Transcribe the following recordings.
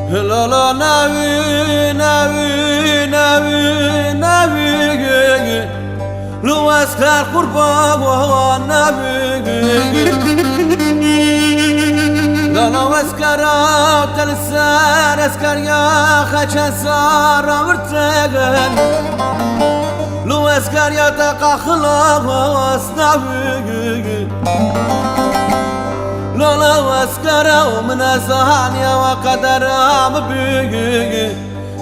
لا لا نبي نبي نبي نبي لو أسكر قربان نبي لا لا أسكر تلسان أسكر يا خشن صار مرتقن لو أسكر يا تقى خلاص نبي لا لا أسكر ومن أزهاني وقدر مبيجي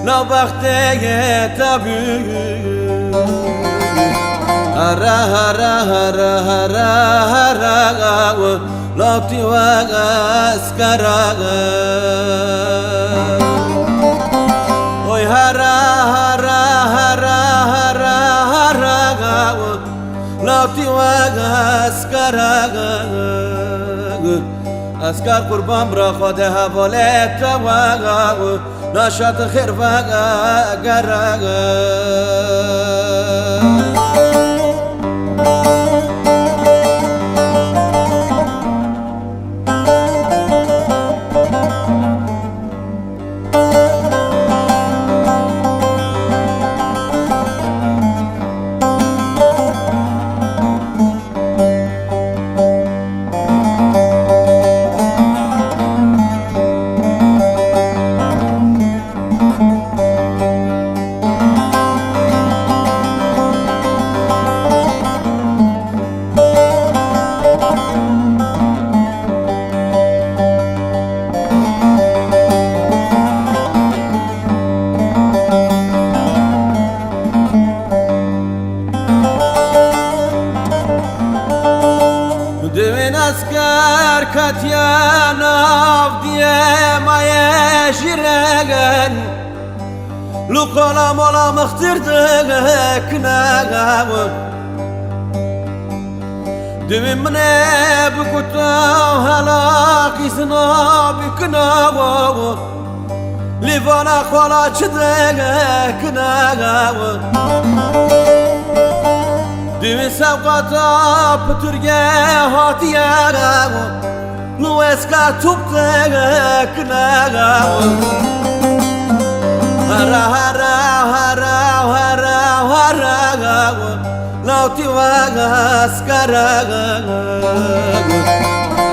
لا بختي تبي هرا هرا هرا هرا هرا لا تيواغ أسكر وي هرا هرا هرا هرا هرا لا تيواغ أسكر أسكر قربان برا خودها وليت واغا نشاط خير واغا قرغا أسكر كتيانا بديه ما يشرقن لو قلم ولا مختردك ناقاو دمي مني بكتاو هلاك يسنابك ناقاو لفانا خلا تشدك ناقاو دمي سوقاتا بترجع هاتيا لو اسكا توبتك ناغاو هرا هرا هرا هرا هرا لو تيواغا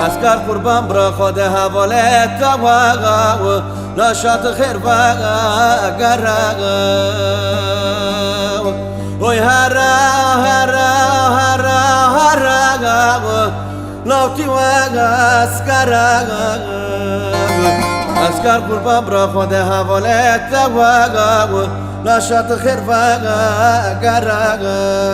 اسكر قربان برا خودها وليت واغا نشاط خير واغا قرغا وي هرا هرا هرا هرا لو تيواغا اسكر قربان برا خودها وليت واغا نشاط خير واغا قرغا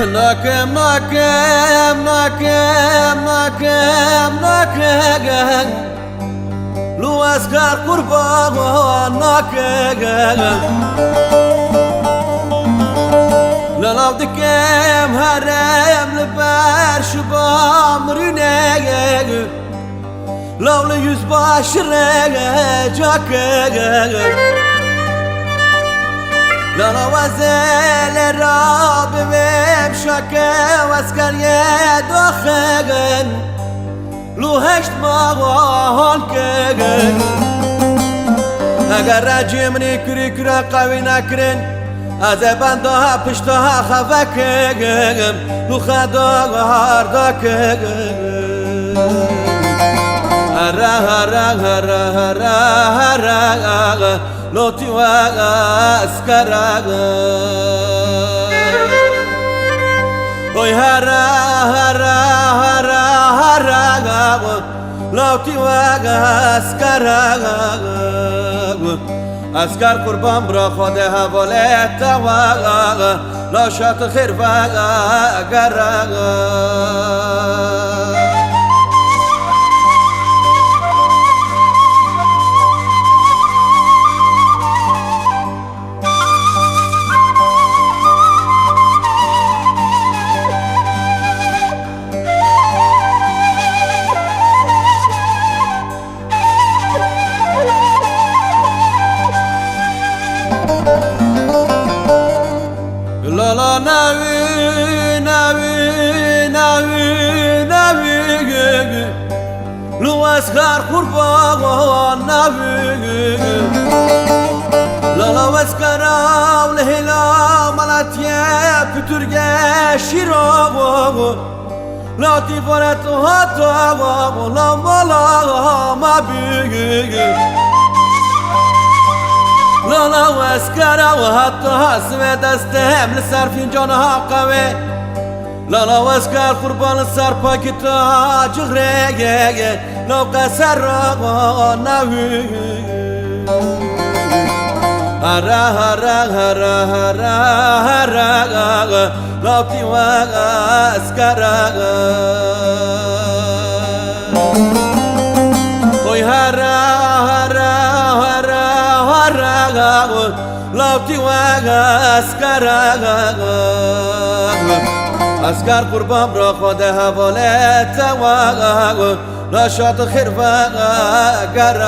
ناكم ناكم ناكم ناكم ناكم لو أسكر قربان ناكم لو دكم هرم لبار شبام رناك لو ليوز باشر جاكم لا وزل الراب بمشاكا واسكر يدوخن لو هشت مغان كغن اگر راجمني كريكرا قوي نكرن از بندها پشتها خفكغن لو خدا هاردك هرا هرا هرا هرا هرا لو تيواغا اسكراغا وي هرا هرا هرا هرا لو تيواغا اسكراغا اسکر قربان برا خود حواله توا لا شات خیر و اگر لا نبي نبي نبي نبي لو اسكر قربان نبي لا اسكر والهلا ملاتيا بترجع شيرو لا تفرت هات ولا ملا ما بيجي لا واسكرا وحتى حسب دستهم لسر فنجانها قوي لا واسكر قربان السر باكتا جغرية لو قسر نوي هرا هرا هرا هرا هرا لو تيوا اسكرا وي هرا هرا لو تيوا اسكر قربان برا خود حواله توا لا شات خیر و اگر